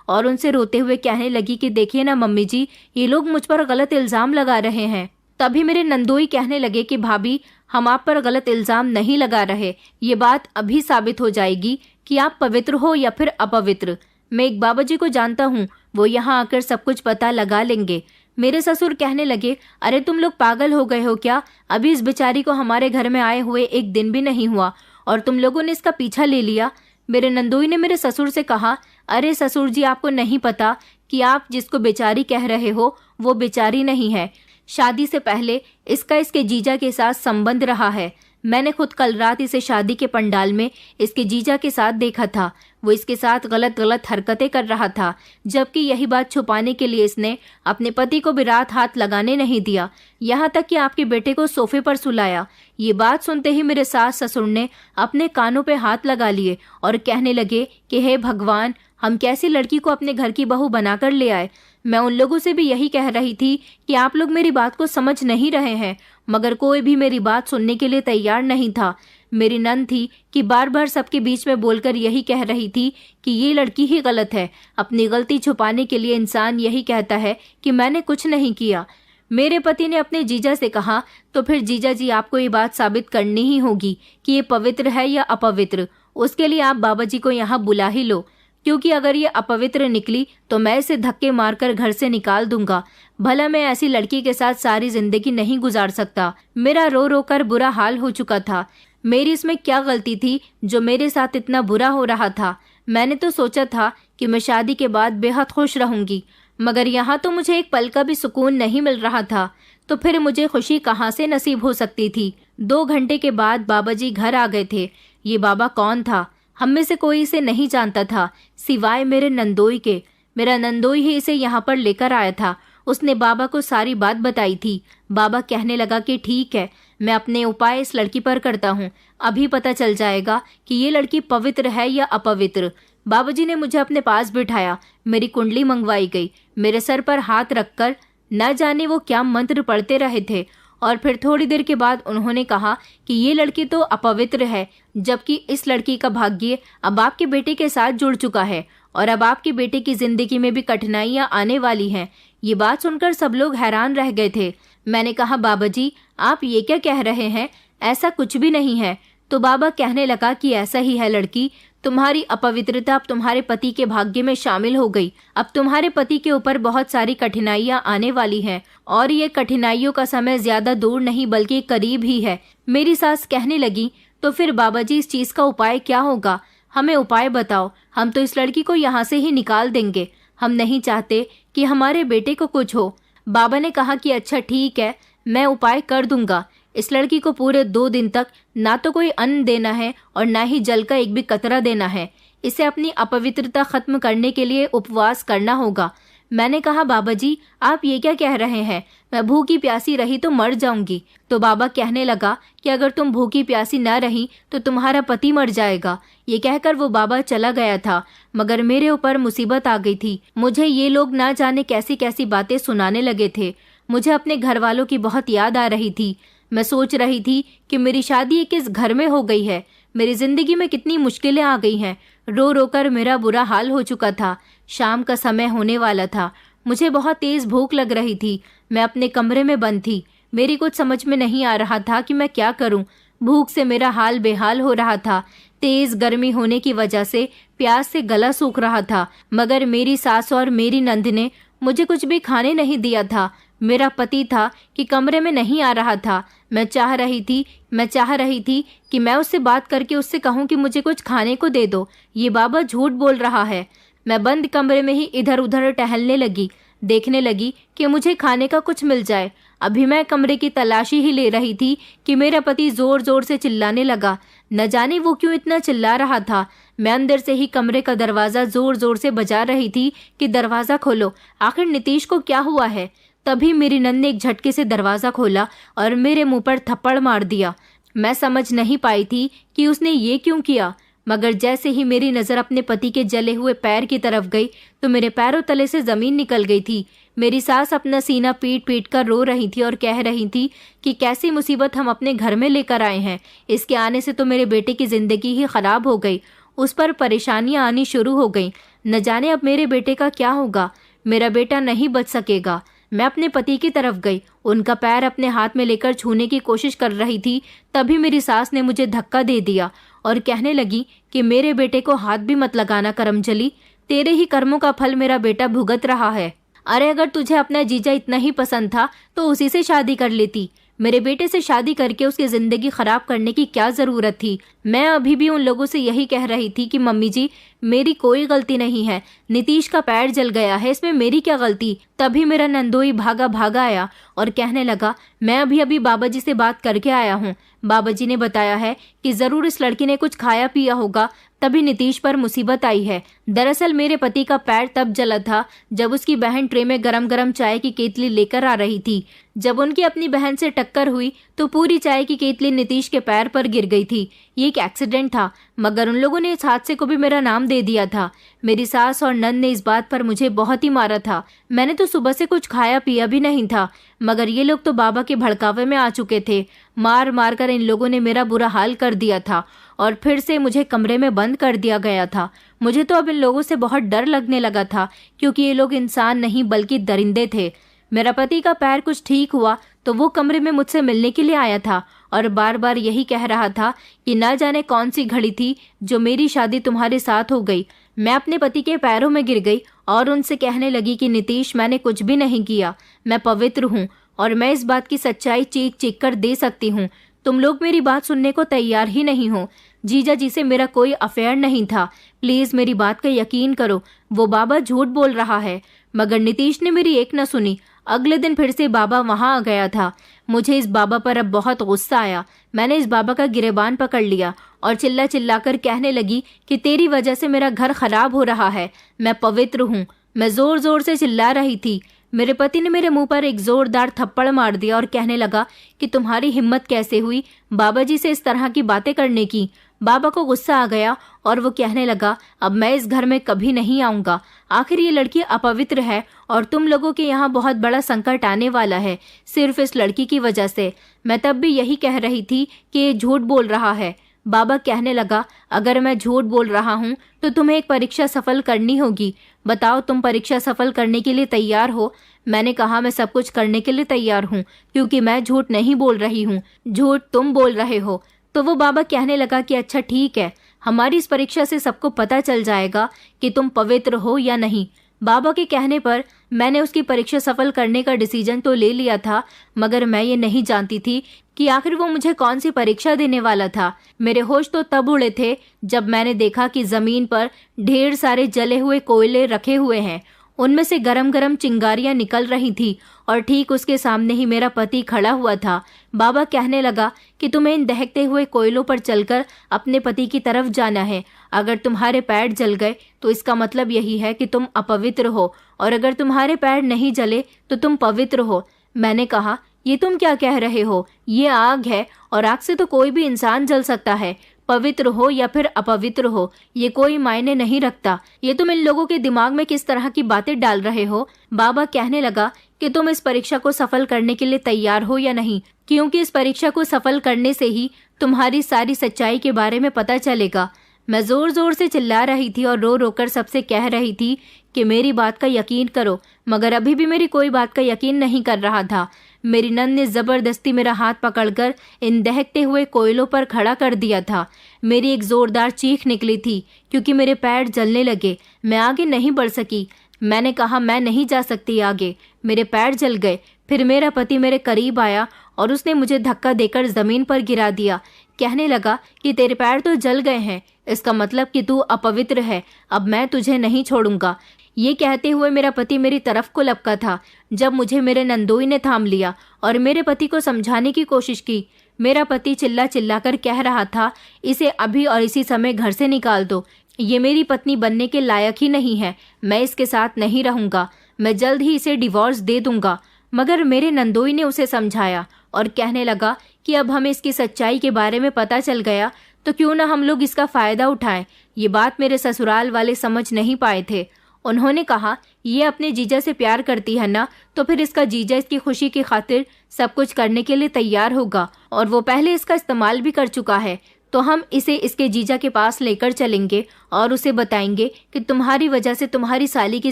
और उनसे रोते हुए कहने लगी कि देखिए ना मम्मी जी, ये लोग मुझ पर गलत इल्जाम लगा रहे हैं। तभी मेरे नंदोई कहने लगे कि भाभी, हम आप पर गलत इल्जाम नहीं लगा रहे, ये बात अभी साबित हो जाएगी कि आप पवित्र हो या फिर अपवित्र। मैं एक बाबा जी को जानता हूँ, वो यहाँ आकर सब कुछ पता लगा लेंगे। मेरे ससुर कहने लगे, अरे तुम लोग पागल हो गए हो क्या? अभी इस बेचारी को हमारे घर में आए हुए एक दिन भी नहीं हुआ और तुम लोगों ने इसका पीछा ले लिया। मेरे नंदोई ने मेरे ससुर से कहा, अरे ससुर जी, आपको नहीं पता कि आप जिसको बेचारी कह रहे हो वो बेचारी नहीं है। शादी से पहले इसका इसके जीजा के साथ संबंध रहा है। मैंने खुद कल रात इसे शादी के पंडाल में इसके जीजा के साथ देखा था। वो इसके साथ गलत गलत हरकतें कर रहा था, जबकि यही बात छुपाने के लिए इसने अपने पति को भी रात हाथ लगाने नहीं दिया, यहाँ तक कि आपके बेटे को सोफे पर सुलाया। ये बात सुनते ही मेरे सास ससुर ने अपने कानों पे हाथ लगा लिए और कहने लगे कि हे भगवान, हम कैसी लड़की को अपने घर की बहू बनाकर ले आए। मैं उन लोगों से भी यही कह रही थी कि आप लोग मेरी बात को समझ नहीं रहे हैं, मगर कोई भी मेरी बात सुनने के लिए तैयार नहीं था। मेरी नंद थी कि बार बार सबके बीच में बोलकर यही कह रही थी कि ये लड़की ही गलत है। अपनी गलती छुपाने के लिए इंसान यही कहता है कि मैंने कुछ नहीं किया। मेरे पति ने अपने जीजा से कहा, तो फिर जीजा जी, आपको ये बात साबित करनी ही होगी कि ये पवित्र है या अपवित्र। उसके लिए आप बाबा जी को यहाँ बुला ही लो, क्योंकि अगर ये अपवित्र निकली तो मैं इसे धक्के मारकर घर से निकाल दूंगा। भला मैं ऐसी लड़की के साथ सारी जिंदगी नहीं गुजार सकता। मेरा रो रो कर बुरा हाल हो चुका था। मेरी इसमें क्या गलती थी जो मेरे साथ इतना बुरा हो रहा था? मैंने तो सोचा था कि मैं शादी के बाद बेहद खुश रहूंगी, मगर यहाँ तो मुझे एक पल का भी सुकून नहीं मिल रहा था। तो फिर मुझे खुशी कहाँ से नसीब हो सकती थी? 2 घंटे के बाद बाबा जी घर आ गए थे। ये बाबा कौन था? हम में से कोई इसे नहीं जानता था सिवाय मेरे नंदोई के। मेरा नंदोई ही इसे यहाँ पर लेकर आया था। उसने बाबा को सारी बात बताई थी। बाबा कहने लगा कि ठीक है, मैं अपने उपाय इस लड़की पर करता हूँ, अभी पता चल जाएगा कि ये लड़की पवित्र है या अपवित्र। बाबाजी ने मुझे अपने पास बिठाया, मेरी कुंडली मंगवाई गई। मेरे सर पर हाथ रखकर न जाने वो क्या मंत्र पढ़ते रहे थे, और फिर थोड़ी देर के बाद उन्होंने कहा कि ये लड़की तो अपवित्र है, जबकि इस लड़की का भाग्य अब आपके बेटे के साथ जुड़ चुका है और अब आपके बेटे की जिंदगी में भी कठिनाइयां आने वाली हैं। ये बात सुनकर सब लोग हैरान रह गए थे। मैंने कहा, बाबा जी, आप ये क्या कह रहे हैं? ऐसा कुछ भी नहीं है। तो बाबा कहने लगा कि ऐसा ही है लड़की, तुम्हारी अपवित्रता अब तुम्हारे पति के भाग्य में शामिल हो गई। अब तुम्हारे पति के ऊपर बहुत सारी कठिनाइयां आने वाली हैं, और ये कठिनाइयों का समय ज्यादा दूर नहीं बल्कि करीब ही है। मेरी सास कहने लगी, तो फिर बाबा जी, इस चीज का उपाय क्या होगा? हमें उपाय बताओ। हम तो इस लड़की को यहाँ से ही निकाल देंगे। हम नहीं चाहते कि हमारे बेटे को कुछ हो। बाबा ने कहा कि अच्छा ठीक है, मैं उपाय कर दूंगा। इस लड़की को पूरे 2 दिन तक ना तो कोई अन्न देना है और ना ही जल का एक भी कतरा देना है। इसे अपनी अपवित्रता खत्म करने के लिए उपवास करना होगा। मैंने कहा, बाबा जी, आप ये क्या कह रहे हैं? मैं भूखी प्यासी रही तो मर जाऊंगी। तो बाबा कहने लगा कि अगर तुम भूखी प्यासी न रही तो तुम्हारा पति मर जाएगा। ये कहकर वो बाबा चला गया था, मगर मेरे ऊपर मुसीबत आ गई थी। मुझे ये लोग ना जाने कैसी कैसी बातें सुनाने लगे थे। मुझे अपने घर वालों की बहुत याद आ रही थी। मैं सोच रही थी कि मेरी शादी किस घर में हो गई है, मेरी जिंदगी में कितनी मुश्किलें आ गई हैं। रो रो कर मेरा बुरा हाल हो चुका था। शाम का समय होने वाला था। मुझे बहुत तेज भूख लग रही थी। मैं अपने कमरे में बंद थी। मेरी कुछ समझ में नहीं आ रहा था कि मैं क्या करूं। भूख से मेरा हाल बेहाल हो रहा था। तेज गर्मी होने की वजह से प्यास से गला सूख रहा था, मगर मेरी सास और मेरी नंद ने मुझे कुछ भी खाने नहीं दिया था। मेरा पति था कि कमरे में नहीं आ रहा था। मैं चाह रही थी कि मैं उससे बात करके उससे कहूं कि मुझे कुछ खाने को दे दो। ये बाबा झूठ बोल रहा है। मैं बंद कमरे में ही इधर उधर टहलने लगी। देखने लगी कि मुझे खाने का कुछ मिल जाए। अभी मैं कमरे की तलाशी ही ले रही थी कि मेरा पति जोर जोर से चिल्लाने लगा। न जाने वो क्यों इतना चिल्ला रहा था। मैं अंदर से ही कमरे का दरवाजा जोर जोर से बजा रही थी कि दरवाजा खोलो, आखिर नीतीश को क्या हुआ है। तभी मेरी नंद ने एक झटके से दरवाजा खोला और मेरे मुंह पर थप्पड़ मार दिया। मैं समझ नहीं पाई थी कि उसने ये क्यों किया, मगर जैसे ही मेरी नज़र अपने पति के जले हुए पैर की तरफ गई तो मेरे पैरों तले से ज़मीन निकल गई थी। मेरी सास अपना सीना पीट पीट कर रो रही थी और कह रही थी कि कैसी मुसीबत हम अपने घर में लेकर आए हैं। इसके आने से तो मेरे बेटे की ज़िंदगी ही ख़राब हो गई। उस पर परेशानियां आनी शुरू हो गईं। न जाने अब मेरे बेटे का क्या होगा। मेरा बेटा नहीं बच सकेगा। मैं अपने पति की तरफ गई, उनका पैर अपने हाथ में लेकर छूने की कोशिश कर रही थी। तभी मेरी सास ने मुझे धक्का दे दिया और कहने लगी कि मेरे बेटे को हाथ भी मत लगाना करमजली, तेरे ही कर्मों का फल मेरा बेटा भुगत रहा है। अरे अगर तुझे अपना जीजा इतना ही पसंद था तो उसी से शादी कर लेती। मेरे बेटे से शादी करके उसकी जिंदगी खराब करने की क्या जरूरत थी। मैं अभी भी उन लोगों से यही कह रही थी कि मम्मी जी मेरी कोई गलती नहीं है, नीतीश का पैर जल गया है, इसमें मेरी क्या गलती। तभी मेरा नंदोई भागा भागा आया और कहने लगा मैं अभी अभी बाबा जी से बात करके आया हूँ। बाबा जी ने बताया है कि जरूर इस लड़की ने कुछ खाया पिया होगा, तभी नीतीश पर मुसीबत आई है। दरअसल मेरे पति का पैर तब जला था जब उसकी बहन ट्रे में गरम गरम चाय की केतली लेकर आ रही थी। जब उनकी अपनी बहन से टक्कर हुई तो पूरी चाय की केतली नीतीश के पैर पर गिर गई थी। ये एक एक्सीडेंट था, मगर उन लोगों ने इस हादसे को भी मेरा नाम दे दिया था। मेरी सास और नंद ने इस बात पर मुझे बहुत ही मारा था। मैंने तो सुबह से कुछ खाया पिया भी नहीं था, मगर ये लोग तो बाबा के भड़कावे में आ चुके थे। मार मार कर इन लोगों ने मेरा बुरा हाल कर दिया था और फिर से मुझे कमरे में बंद कर दिया गया था। मुझे तो अब इन लोगों से बहुत डर लगने लगा था, क्योंकि ये लोग इंसान नहीं बल्कि दरिंदे थे। मेरा पति का पैर कुछ ठीक हुआ तो वो कमरे में मुझसे मिलने के लिए आया था और बार बार यही कह रहा था कि ना जाने कौन सी घड़ी थी जो मेरी शादी तुम्हारे साथ हो गई। मैं अपने पति के पैरों में गिर गई और उनसे कहने लगी कि नीतीश मैंने कुछ भी नहीं किया, मैं पवित्र हूँ और मैं इस बात की सच्चाई चीख चीख कर दे सकती हूँ। तुम लोग मेरी बात सुनने को तैयार ही नहीं हो। जीजा जी से मेरा कोई अफेयर नहीं था, प्लीज मेरी बात का यकीन करो, वो बाबा झूठ बोल रहा है। मगर नीतीश ने मेरी एक न सुनी। अगले दिन फिर से बाबा वहां आ गया था। मुझे इस बाबा पर अब बहुत गुस्सा आया। मैंने इस बाबा का गिरेबान पकड़ लिया और चिल्ला चिल्लाकर कहने लगी कि तेरी वजह से मेरा घर खराब हो रहा है, मैं पवित्र हूँ। मैं जोर जोर से चिल्ला रही थी। मेरे पति ने मेरे मुंह पर एक जोरदार थप्पड़ मार दिया और कहने लगा कि तुम्हारी हिम्मत कैसे हुई बाबा जी से इस तरह की बातें करने की। बाबा को गुस्सा आ गया और वो कहने लगा अब मैं इस घर में कभी नहीं आऊंगा। आखिर ये लड़की अपवित्र है और तुम लोगों के यहाँ बहुत बड़ा संकट आने वाला है सिर्फ इस लड़की की वजह से। मैं तब भी यही कह रही थी कि ये झूठ बोल रहा है। बाबा कहने लगा अगर मैं झूठ बोल रहा हूँ तो तुम्हें एक परीक्षा सफल करनी होगी। बताओ तुम परीक्षा सफल करने के लिए तैयार हो। मैंने कहा मैं सब कुछ करने के लिए तैयार हूँ, क्योंकि मैं झूठ नहीं बोल रही हूँ, झूठ तुम बोल रहे हो। तो वो बाबा कहने लगा कि अच्छा ठीक है, हमारी इस परीक्षा से सबको पता चल जाएगा कि तुम पवित्र हो या नहीं। बाबा के कहने पर मैंने उसकी परीक्षा सफल करने का डिसीजन तो ले लिया था, मगर मैं ये नहीं जानती थी कि आखिर वो मुझे कौन सी परीक्षा देने वाला था। मेरे होश तो तब उड़े थे जब मैंने देखा कि जमीन पर ढेर सारे जले हुए कोयले रखे हुए हैं, उनमें से गरम गरम चिंगारियां निकल रही थी और ठीक उसके सामने ही मेरा पति खड़ा हुआ था। बाबा कहने लगा कि तुम्हें इन दहकते हुए कोयलों पर चलकर अपने पति की तरफ जाना है। अगर तुम्हारे पैर जल गए तो इसका मतलब यही है कि तुम अपवित्र हो, और अगर तुम्हारे पैर नहीं जले तो तुम पवित्र हो। मैंने कहा ये तुम क्या कह रहे हो, ये आग है और आग से तो कोई भी इंसान जल सकता है। पवित्र हो या फिर अपवित्र हो ये कोई मायने नहीं रखता। ये तुम इन लोगों के दिमाग में किस तरह की बातें डाल रहे हो। बाबा कहने लगा कि तुम इस परीक्षा को सफल करने के लिए तैयार हो या नहीं, क्योंकि इस परीक्षा को सफल करने से ही तुम्हारी सारी सच्चाई के बारे में पता चलेगा। मैं जोर जोर से चिल्ला रही थी और रो रो कर सबसे कह रही थी कि मेरी बात का यकीन करो, मगर अभी भी मेरी कोई बात का यकीन नहीं कर रहा था। मेरी नंद ने जबरदस्ती मेरा हाथ पकड़कर इन दहकते हुए कोयलों पर खड़ा कर दिया था। मेरी एक जोरदार चीख निकली थी क्योंकि मेरे पैर जलने लगे। मैं आगे नहीं बढ़ सकी। मैंने कहा मैं नहीं जा सकती आगे, मेरे पैर जल गए। फिर मेरा पति मेरे करीब आया और उसने मुझे धक्का देकर जमीन पर गिरा दिया। कहने लगा कि तेरे पैर तो जल गए हैं, इसका मतलब कि तू अपवित्र है, अब मैं तुझे नहीं छोड़ूंगा। ये कहते हुए मेरा पति मेरी तरफ को लपका था जब मुझे मेरे नंदोई ने थाम लिया और मेरे पति को समझाने की कोशिश की। मेरा पति चिल्ला चिल्ला कर कह रहा था, इसे अभी और इसी समय घर से निकाल दो, ये मेरी पत्नी बनने के लायक ही नहीं है, मैं इसके साथ नहीं रहूंगा, मैं जल्द ही इसे डिवोर्स दे दूंगा। मगर मेरे नंदोई ने उसे समझाया और कहने लगा कि अब हमें इसकी सच्चाई के बारे में पता चल गया तो क्यों ना हम लोग इसका फायदा उठाएं। ये बात मेरे ससुराल वाले समझ नहीं पाए थे। उन्होंने कहा, ये अपने जीजा से प्यार करती है ना, तो फिर इसका जीजा इसकी खुशी की खातिर सब कुछ करने के लिए तैयार होगा और वो पहले इसका इस्तेमाल भी कर चुका है, तो हम इसे इसके जीजा के पास लेकर चलेंगे और उसे बताएंगे कि तुम्हारी वजह से तुम्हारी साली की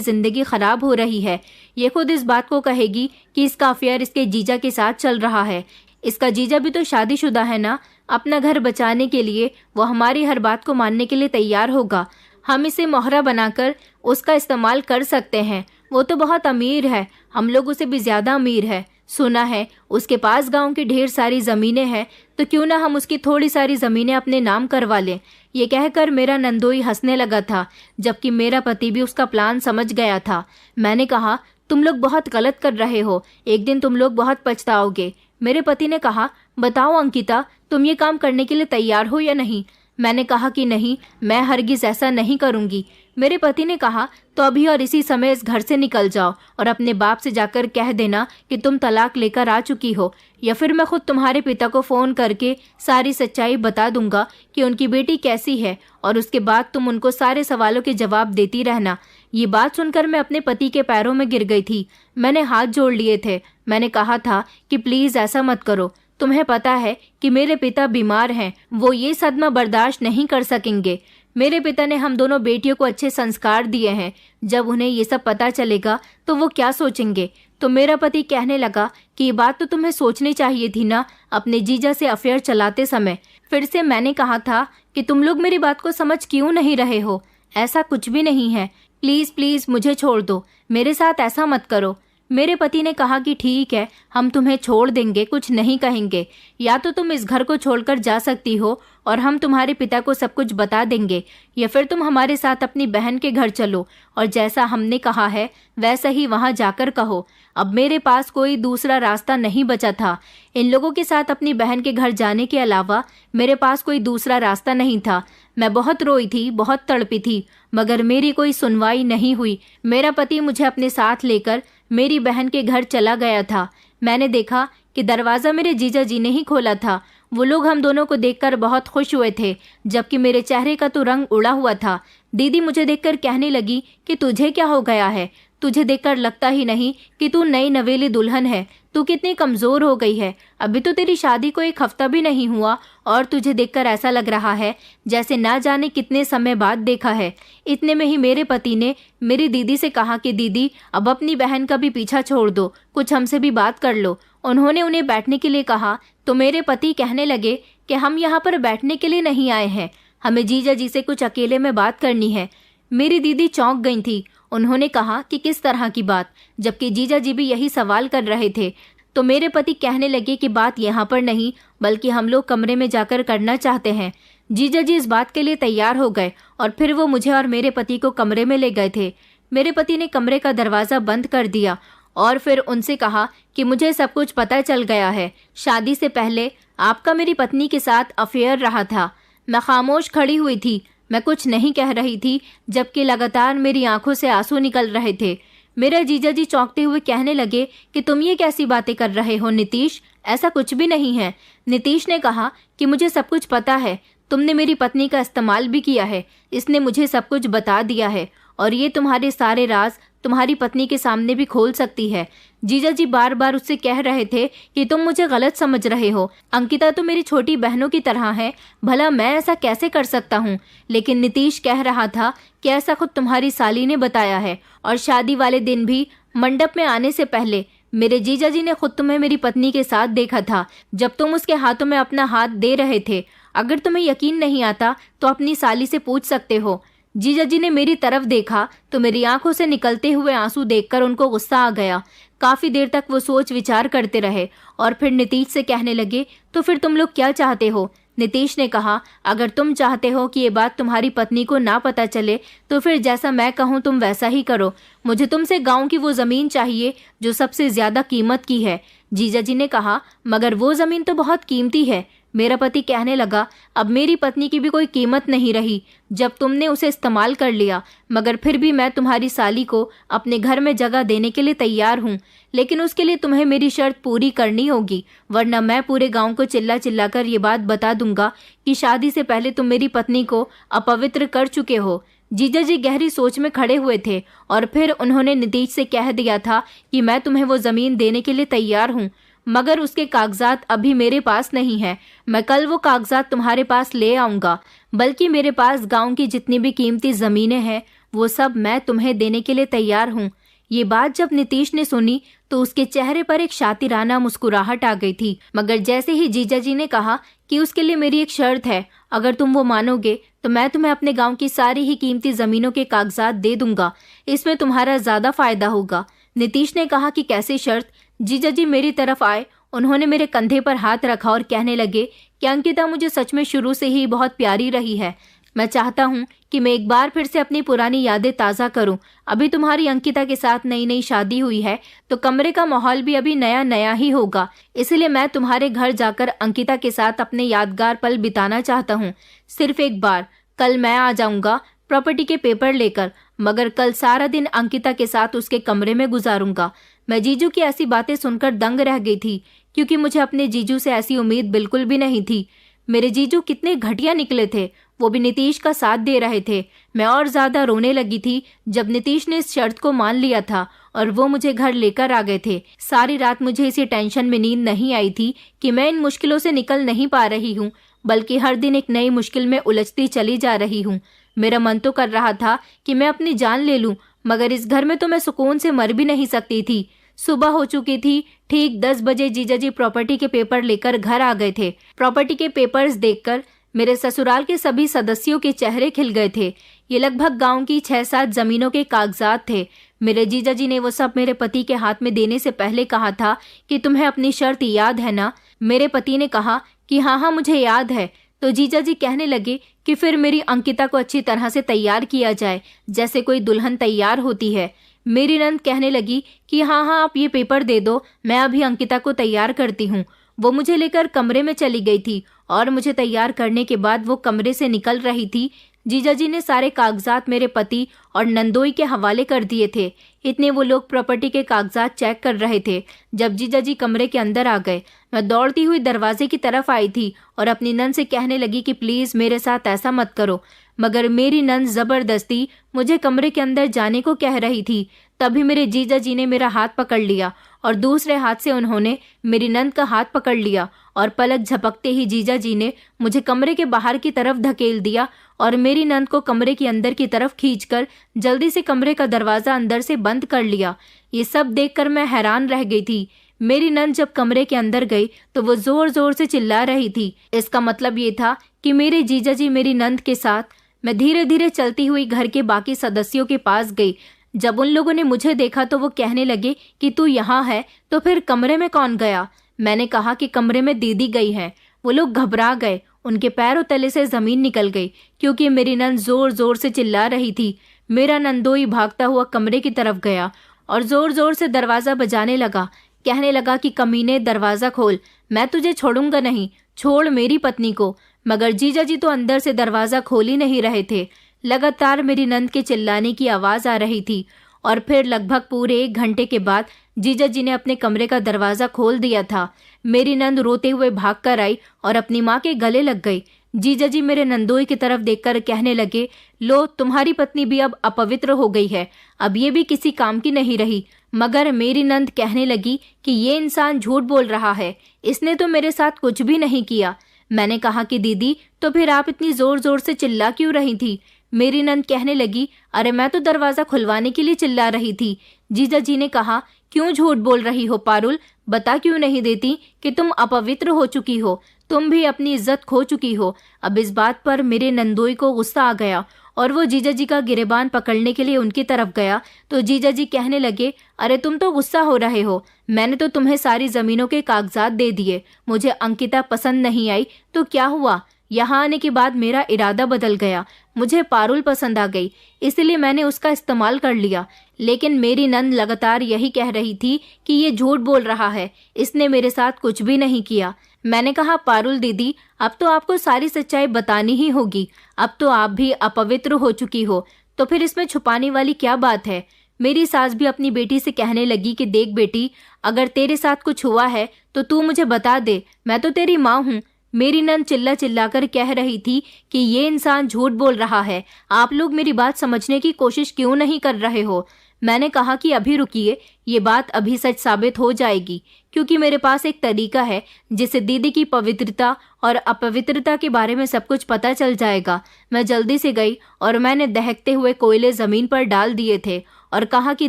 जिंदगी खराब हो रही है। ये खुद इस बात को कहेगी कि इसका अफेयर इसके जीजा के साथ चल रहा है। इसका जीजा भी तो शादीशुदा है ना, अपना घर बचाने के लिए वो हमारी हर बात को मानने के लिए तैयार होगा। हम इसे मोहरा बनाकर उसका इस्तेमाल कर सकते हैं। वो तो बहुत अमीर है, हम लोग उसे भी ज्यादा अमीर है। सुना है उसके पास गांव की ढेर सारी जमीनें हैं, तो क्यों ना हम उसकी थोड़ी सारी जमीनें अपने नाम करवा लें। ये कहकर मेरा नंदोई हंसने लगा था, जबकि मेरा पति भी उसका प्लान समझ गया था। मैंने कहा, तुम लोग बहुत गलत कर रहे हो, एक दिन तुम लोग बहुत पछताओगे। मेरे पति ने कहा, बताओ अंकिता, तुम ये काम करने के लिए तैयार हो या नहीं। मैंने कहा कि नहीं, मैं हरगिज ऐसा नहीं करूंगी। मेरे पति ने कहा, तो अभी और इसी समय इस घर से निकल जाओ और अपने बाप से जाकर कह देना कि तुम तलाक लेकर आ चुकी हो, या फिर मैं खुद तुम्हारे पिता को फोन करके सारी सच्चाई बता दूंगा कि उनकी बेटी कैसी है, और उसके बाद तुम उनको सारे सवालों के जवाब देती रहना। ये बात सुनकर मैं अपने पति के पैरों में गिर गई थी। मैंने हाथ जोड़ लिए थे। मैंने कहा था कि प्लीज ऐसा मत करो, तुम्हें पता है कि मेरे पिता बीमार हैं, वो ये सदमा बर्दाश्त नहीं कर सकेंगे। मेरे पिता ने हम दोनों बेटियों को अच्छे संस्कार दिए हैं, जब उन्हें ये सब पता चलेगा तो वो क्या सोचेंगे। तो मेरा पति कहने लगा कि ये बात तो तुम्हें सोचनी चाहिए थी ना अपने जीजा से अफेयर चलाते समय। फिर से मैंने कहा था कि तुम लोग मेरी बात को समझ क्यों नहीं रहे हो, ऐसा कुछ भी नहीं है, प्लीज प्लीज मुझे छोड़ दो, मेरे साथ ऐसा मत करो। मेरे पति ने कहा कि ठीक है, हम तुम्हें छोड़ देंगे, कुछ नहीं कहेंगे, या तो तुम इस घर को छोड़कर जा सकती हो और हम तुम्हारे पिता को सब कुछ बता देंगे, या फिर तुम हमारे साथ अपनी बहन के घर चलो और जैसा हमने कहा है वैसा ही वहां जाकर कहो। अब मेरे पास कोई दूसरा रास्ता नहीं बचा था। इन लोगों के साथ अपनी बहन के घर जाने के अलावा मेरे पास कोई दूसरा रास्ता नहीं था। मैं बहुत रोई थी, बहुत तड़पी थी, मगर मेरी कोई सुनवाई नहीं हुई। मेरा पति मुझे अपने साथ लेकर मेरी बहन के घर चला गया था। मैंने देखा कि दरवाजा मेरे जीजा जी ने ही खोला था। वो लोग हम दोनों को देखकर बहुत खुश हुए थे, जबकि मेरे चेहरे का तो रंग उड़ा हुआ था। दीदी मुझे देखकर कहने लगी कि तुझे क्या हो गया है, तुझे देखकर लगता ही नहीं कि तू नई नवेली दुल्हन है, तू कितनी कमजोर हो गई है। अभी तो तेरी शादी को एक हफ्ता भी नहीं हुआ और तुझे देखकर ऐसा लग रहा है जैसे ना जाने कितने समय बाद देखा है। इतने में ही मेरे पति ने मेरी दीदी से कहा कि दीदी अब अपनी बहन का भी पीछा छोड़ दो, कुछ हमसे भी बात कर लो। उन्होंने उन्हें बैठने के लिए कहा तो मेरे पति कहने लगे कि हम यहाँ पर बैठने के लिए नहीं आए हैं, हमें जीजा जी से कुछ अकेले में बात करनी है। मेरी दीदी चौंक गई थी। उन्होंने कहा कि किस तरह की बात, जबकि जीजा जी भी यही सवाल कर रहे थे। तो मेरे पति कहने लगे कि बात यहाँ पर नहीं बल्कि हम लोग कमरे में जाकर करना चाहते हैं। जीजा जी इस बात के लिए तैयार हो गए और फिर वो मुझे और मेरे पति को कमरे में ले गए थे। मेरे पति ने कमरे का दरवाजा बंद कर दिया और फिर उनसे कहा कि मुझे सब कुछ पता चल गया है। शादी से पहले आपका मेरी पत्नी के साथ अफेयर रहा था। मैं खामोश खड़ी हुई थी, मैं कुछ नहीं कह रही थी, जबकि लगातार मेरी आंखों से आंसू निकल रहे थे। मेरा जीजा जी चौंकते हुए कहने लगे कि तुम ये कैसी बातें कर रहे हो नीतीश, ऐसा कुछ भी नहीं है। नीतीश ने कहा कि मुझे सब कुछ पता है, तुमने मेरी पत्नी का इस्तेमाल भी किया है, इसने मुझे सब कुछ बता दिया है और ये तुम्हारे सारे राज तुम्हारी पत्नी के सामने भी खोल सकती है। जीजा जी बार बार उससे कह रहे थे कि तुम मुझे गलत समझ रहे हो, अंकिता तो मेरी छोटी बहनों की तरह है, भला मैं ऐसा कैसे कर सकता हूँ। लेकिन नीतीश कह रहा था कि ऐसा खुद तुम्हारी साली ने बताया है और शादी वाले दिन भी मंडप में आने से पहले मेरे जीजा जी ने खुद तुम्हें मेरी पत्नी के साथ देखा था, जब तुम उसके हाथों में अपना हाथ दे रहे थे। अगर तुम्हें यकीन नहीं आता तो अपनी साली से पूछ सकते हो। जीजा जी ने मेरी तरफ देखा तो मेरी आंखों से निकलते हुए आंसू देखकर उनको गुस्सा आ गया। काफी देर तक वो सोच विचार करते रहे और फिर नीतीश से कहने लगे, तो फिर तुम लोग क्या चाहते हो, नीतीश ने कहा, अगर तुम चाहते हो कि ये बात तुम्हारी पत्नी को ना पता चले तो फिर जैसा मैं कहूँ तुम वैसा ही करो। मुझे तुमसे गांव की वो जमीन चाहिए जो सबसे ज्यादा कीमत की है। जीजाजी ने कहा, मगर वो जमीन तो बहुत कीमती है। मेरा पति कहने लगा, अब मेरी पत्नी की भी कोई कीमत नहीं रही जब तुमने उसे इस्तेमाल कर लिया, मगर फिर भी मैं तुम्हारी साली को अपने घर में जगह देने के लिए तैयार हूँ, लेकिन उसके लिए तुम्हें मेरी शर्त पूरी करनी होगी, वरना मैं पूरे गांव को चिल्ला चिल्ला कर ये बात बता दूंगा कि शादी से पहले तुम मेरी पत्नी को अपवित्र कर चुके हो। जीजाजी गहरी सोच में खड़े हुए थे और फिर उन्होंने नीतीश से कह दिया था कि मैं तुम्हें वो जमीन देने के लिए तैयार हूँ, मगर उसके कागजात अभी मेरे पास नहीं है। मैं कल वो कागजात तुम्हारे पास ले आऊंगा, बल्कि मेरे पास गांव की जितनी भी कीमती जमीनें हैं वो सब मैं तुम्हें देने के लिए तैयार हूँ। ये बात जब नीतीश ने सुनी तो उसके चेहरे पर एक शातिराना मुस्कुराहट आ गई थी, मगर जैसे ही जीजाजी ने कहा कि उसके लिए मेरी एक शर्त है, अगर तुम वो मानोगे तो मैं तुम्हें अपने गांव की सारी ही कीमती जमीनों के कागजात दे दूंगा, इसमें तुम्हारा ज्यादा फायदा होगा। नीतीश ने कहा कि कैसी शर्त? जीजाजी मेरी तरफ आए, उन्होंने मेरे कंधे पर हाथ रखा और कहने लगे कि अंकिता मुझे सच में शुरू से ही बहुत प्यारी रही है। मैं चाहता हूँ कि मैं एक बार फिर से अपनी पुरानी यादें ताज़ा करूँ। अभी तुम्हारी अंकिता के साथ नई नई शादी हुई है तो कमरे का माहौल भी अभी नया नया ही होगा, इसलिए मैं तुम्हारे घर जाकर अंकिता के साथ अपने यादगार पल बिताना चाहता हूँ, सिर्फ एक बार। कल मैं आ जाऊंगा प्रॉपर्टी के पेपर लेकर, मगर कल सारा दिन अंकिता के साथ उसके कमरे में गुजारूंगा। मैं जीजू की ऐसी बातें सुनकर दंग रह गई थी, क्योंकि मुझे अपने जीजू से ऐसी उम्मीद बिल्कुल भी नहीं थी। मेरे जीजू कितने घटिया निकले थे, वो भी नीतीश का साथ दे रहे थे। मैं और ज्यादा रोने लगी थी जब नीतीश ने इस शर्त को मान लिया था और वो मुझे घर लेकर आ गए थे। सारी रात मुझे इसी टेंशन में नींद नहीं आई थी कि मैं इन मुश्किलों से निकल नहीं पा रही हूँ, बल्कि हर दिन एक नई मुश्किल में उलझती चली जा रही हूँ। मेरा मन तो कर रहा था कि मैं अपनी जान ले लूं, मगर इस घर में तो मैं सुकून से मर भी नहीं सकती थी। सुबह हो चुकी थी। ठीक 10 बजे जीजाजी प्रॉपर्टी के पेपर लेकर घर आ गए थे। प्रॉपर्टी के पेपर्स देखकर मेरे ससुराल के सभी सदस्यों के चेहरे खिल गए थे। ये लगभग गांव की 6-7 जमीनों के कागजात थे। मेरे जीजाजी ने वो सब मेरे पति के हाथ में देने से पहले कहा था कि तुम्हें अपनी शर्त याद है ना? मेरे पति ने कहा कि हाँ, मुझे याद है। तो जीजाजी कहने लगे कि फिर मेरी अंकिता को अच्छी तरह से तैयार किया जाए, जैसे कोई दुल्हन तैयार होती है। मेरी नंद कहने लगी कि हाँ, आप ये पेपर दे दो, मैं अभी अंकिता को तैयार करती हूँ। वो मुझे लेकर कमरे में चली गई थी और मुझे तैयार करने के बाद वो कमरे से निकल रही थी। जीजाजी ने सारे कागजात मेरे पति और नंदोई के हवाले कर दिए थे। इतने वो लोग प्रॉपर्टी के कागजात चेक कर रहे थे जब जीजाजी कमरे के अंदर आ गए। मैं दौड़ती हुई दरवाजे की तरफ आई थी और अपनी नंद से कहने लगी कि प्लीज मेरे साथ ऐसा मत करो, मगर मेरी नंद जबरदस्ती मुझे कमरे के अंदर जाने को कह रही थी। तभी मेरे जीजाजी ने मेरा हाथ पकड़ लिया और दूसरे हाथ से उन्होंने मेरी नंद का हाथ पकड़ लिया और पलक झपकते ही जीजाजी ने मुझे कमरे के बाहर की तरफ धकेल दिया और मेरी नंद को कमरे के अंदर की तरफ खींचकर जल्दी से कमरे का दरवाजा अंदर से बंद कर लिया। ये सब देखकर मैं हैरान रह गई थी। मेरी नंद जब कमरे के अंदर गई तो वो जोर जोर से चिल्ला रही थी। इसका मतलब ये था कि मेरे जीजाजी मेरी नंद के साथ। मैं धीरे धीरे चलती हुई घर के बाकी सदस्यों के पास गई। जब उन लोगों ने मुझे देखा तो वो कहने लगे कि तू यहाँ है तो फिर कमरे में कौन गया? मैंने कहा कि कमरे में दीदी गई है। वो लोग घबरा गए, उनके पैरों तले से जमीन निकल गई क्योंकि मेरी नंद जोर जोर से चिल्ला रही थी। मेरा नंदोई भागता हुआ कमरे की तरफ गया और जोर जोर से दरवाजा बजाने लगा। कहने लगा कि कमीने, दरवाजा खोल, मैं तुझे छोड़ूंगा नहीं, छोड़ मेरी पत्नी को। मगर जीजाजी तो अंदर से दरवाजा खोल ही नहीं रहे थे। लगातार मेरी नंद के चिल्लाने की आवाज आ रही थी और फिर लगभग पूरे 1 घंटे के बाद जीजाजी ने अपने कमरे का दरवाजा खोल दिया था। मेरी नंद रोते हुए भागकर आई और अपनी माँ के गले लग गई। जीजाजी मेरे नंदोई की तरफ देखकर कहने लगे, लो तुम्हारी पत्नी भी अब अपवित्र हो गई है, अब ये भी किसी काम की नहीं रही। मगर मेरी नंद कहने लगी कि ये इंसान झूठ बोल रहा है, इसने तो मेरे साथ कुछ भी नहीं किया। मैंने कहा कि दीदी तो फिर आप इतनी जोर जोर से चिल्ला क्यों रही थी? मेरी नंद कहने लगी, अरे मैं तो दरवाजा खुलवाने के लिए चिल्ला रही थी। जीजाजी ने कहा, क्यों झूठ बोल रही हो पारुल, बता क्यों नहीं देती कि तुम अपवित्र हो चुकी हो, तुम भी अपनी इज्जत खो चुकी हो। अब इस बात पर मेरे नंदोई को गुस्सा आ गया और वो जीजा जी का गिरेबान पकड़ने के लिए उनकी तरफ गया तो जीजा जी कहने लगे, अरे तुम तो गुस्सा हो रहे हो, मैंने तो तुम्हें सारी जमीनों के कागजात दे दिए, मुझे अंकिता पसंद नहीं आई तो क्या हुआ? यहाँ आने के बाद मेरा इरादा बदल गया, मुझे पारुल पसंद आ गई, इसलिए मैंने उसका इस्तेमाल कर लिया। लेकिन मेरी नंद लगातार यही कह रही थी कि ये झूठ बोल रहा है, इसने मेरे साथ कुछ भी नहीं किया। मैंने कहा, पारुल दीदी, अब तो आपको सारी सच्चाई बतानी ही होगी, अब तो आप भी अपवित्र हो चुकी हो, तो फिर इसमें छुपाने वाली क्या बात है? मेरी सास भी अपनी बेटी से कहने लगी कि देख बेटी, अगर तेरे साथ कुछ हुआ है तो तू मुझे बता दे, मैं तो तेरी माँ हूँ। मेरी नंद चिल्ला चिल्ला कर कह रही थी कि ये इंसान झूठ बोल रहा है, आप लोग मेरी बात समझने की कोशिश क्यों नहीं कर रहे हो? मैंने कहा कि अभी रुकिए, ये बात अभी सच साबित हो जाएगी, क्योंकि मेरे पास एक तरीका है जिससे दीदी की पवित्रता और अपवित्रता के बारे में सब कुछ पता चल जाएगा। मैं जल्दी से गई और मैंने दहकते हुए कोयले जमीन पर डाल दिए थे और कहा कि